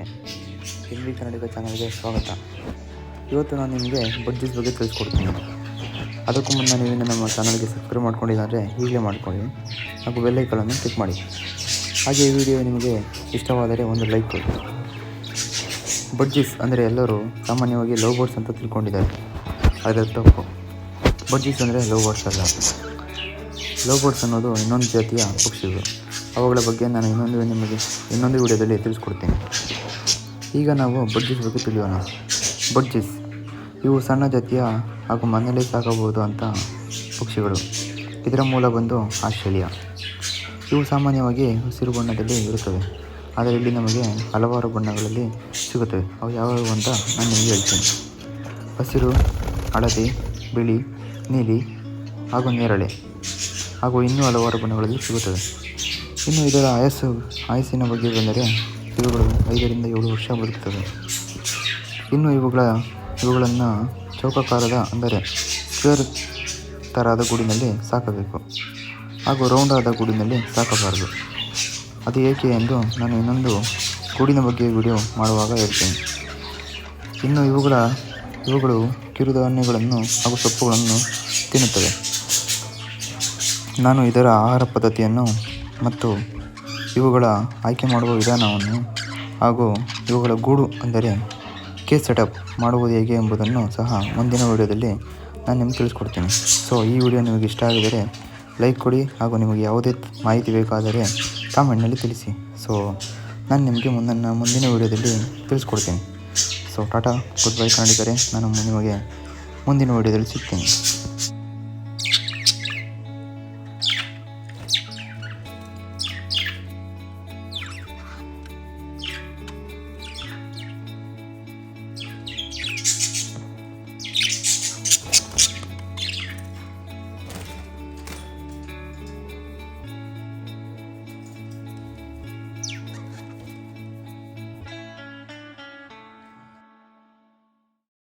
ಸ್ನೇಹಿತರೆ, ಹಿಂದಿ ಕನ್ನಡಿಗ ಚಾನಲ್ಗೆ ಸ್ವಾಗತ. ಇವತ್ತು ನಾನು ನಿಮಗೆ ಬಡ್ಜೀಸ್ ಬಗ್ಗೆ ತಿಳಿಸ್ಕೊಡ್ತೀನಿ. ಅದಕ್ಕೂ ಮುನ್ನ ನೀವು ನಮ್ಮ ಚಾನಲ್ಗೆ ಸಬ್ಸ್ಕ್ರೈಬ್ ಮಾಡ್ಕೊಂಡಿದ್ದಾರೆ ಈಗಲೇ ಮಾಡ್ಕೊಳ್ಳಿ ಹಾಗೂ ಬೆಲ್ ಐಕಾನನ್ನು ಕ್ಲಿಕ್ ಮಾಡಿ. ಹಾಗೆ ಈ ವಿಡಿಯೋ ನಿಮಗೆ ಇಷ್ಟವಾದರೆ ಒಂದು ಲೈಕ್ ಕೊಡಿ. ಬಡ್ಜೀಸ್ ಅಂದರೆ ಎಲ್ಲರೂ ಸಾಮಾನ್ಯವಾಗಿ ಲವ್ ಬರ್ಡ್ಸ್ ಅಂತ ತಿಳ್ಕೊಂಡಿದ್ದಾರೆ. ಅದರ ತಪ್ಪು. ಬಡ್ಜೀಸ್ ಅಂದರೆ ಲವ್ ಬರ್ಡ್ಸ್ ಅಲ್ಲ. ಲವ್ ಬರ್ಡ್ಸ್ ಅನ್ನೋದು ಇನ್ನೊಂದು ಜಾತಿಯ ಪಕ್ಷಿಗಳು. ಅವುಗಳ ಬಗ್ಗೆ ನಾನು ಇನ್ನೊಂದು ವಿಡಿಯೋದಲ್ಲಿ ತಿಳಿಸ್ಕೊಡ್ತೀನಿ. ಈಗ ನಾವು ಬಡ್ಜೀಸ್ ಬಗ್ಗೆ ತಿಳಿಯೋಣ. ಬಡ್ಜೀಸ್ ಇವು ಸಣ್ಣ ಜಾತಿಯ ಹಾಗೂ ಮನೆಯಲ್ಲಿ ಸಾಕಬಹುದು ಅಂತ ಪಕ್ಷಿಗಳು. ಇದರ ಮೂಲ ಬಂದು ಆಸ್ಟ್ರೇಲಿಯಾ. ಇವು ಸಾಮಾನ್ಯವಾಗಿ ಹಸಿರು ಬಣ್ಣದಲ್ಲಿ ಇರುತ್ತವೆ, ಆದರೆ ಇಲ್ಲಿ ನಮಗೆ ಹಲವಾರು ಬಣ್ಣಗಳಲ್ಲಿ ಸಿಗುತ್ತವೆ. ಅವು ಯಾವ್ಯಾವು ಅಂತ ನಾನು ನಿಮಗೆ ಹೇಳ್ತೀನಿ. ಹಸಿರು, ಹಳದಿ, ಬಿಳಿ, ನೀಲಿ ಹಾಗೂ ನೇರಳೆ ಹಾಗೂ ಇನ್ನೂ ಹಲವಾರು ಬಣ್ಣಗಳಲ್ಲಿ ಸಿಗುತ್ತವೆ. ಇನ್ನು ಇದರ ಆಯಸ್ಸಿನ ಬಗ್ಗೆ ಬಂದರೆ ಇವುಗಳು 5 ರಿಂದ 7 ವರ್ಷ ಬದುಕುತ್ತವೆ. ಇನ್ನು ಇವುಗಳನ್ನು ಚೌಕಾಕಾರದ ಅಂದರೆ ಸ್ಕ್ವೇರ್ ಥರದ ಗೂಡಿನಲ್ಲಿ ಸಾಕಬೇಕು ಹಾಗೂ ರೌಂಡ್ ಆದ ಗೂಡಿನಲ್ಲಿ ಸಾಕಬಾರದು. ಅದು ಏಕೆ ಎಂದು ನಾನು ಇನ್ನೊಂದು ಗೂಡಿನ ಬಗ್ಗೆ ವಿಡಿಯೋ ಮಾಡುವಾಗ ಹೇಳ್ತೇನೆ. ಇನ್ನು ಇವುಗಳು ಕಿರುಧಾನ್ಯಗಳನ್ನು ಹಾಗೂ ಸೊಪ್ಪುಗಳನ್ನು ತಿನ್ನುತ್ತವೆ. ನಾನು ಇದರ ಆಹಾರ ಪದ್ಧತಿಯನ್ನು ಮತ್ತು ಇವುಗಳ ಆಯ್ಕೆ ಮಾಡುವ ವಿಧಾನವನ್ನು ಹಾಗೂ ಇವುಗಳ ಗೂಡು ಅಂದರೆ ಕೇಜ್ ಸೆಟಪ್ ಮಾಡುವುದು ಹೇಗೆ ಎಂಬುದನ್ನು ಸಹ ಮುಂದಿನ ವಿಡಿಯೋದಲ್ಲಿ ನಾನು ನಿಮಗೆ ತಿಳಿಸ್ಕೊಡ್ತೀನಿ. ಸೊ ಈ ವಿಡಿಯೋ ನಿಮಗೆ ಇಷ್ಟ ಆಗಿದರೆ ಲೈಕ್ ಕೊಡಿ ಹಾಗೂ ನಿಮಗೆ ಯಾವುದೇ ಮಾಹಿತಿ ಬೇಕಾದರೆ ಕಾಮೆಂಟ್ನಲ್ಲಿ ತಿಳಿಸಿ. ಸೊ ನಾನು ನಿಮಗೆ ಮುಂದಿನ ವಿಡಿಯೋದಲ್ಲಿ ತಿಳಿಸ್ಕೊಡ್ತೀನಿ. ಸೊ ಟಾಟಾ, ಗುಡ್ ಬೈ ಕನ್ನಡಿಗರೇ. ನಾನು ನಿಮಗೆ ಮುಂದಿನ ವಿಡಿಯೋದಲ್ಲಿ ಸಿಗ್ತೀನಿ.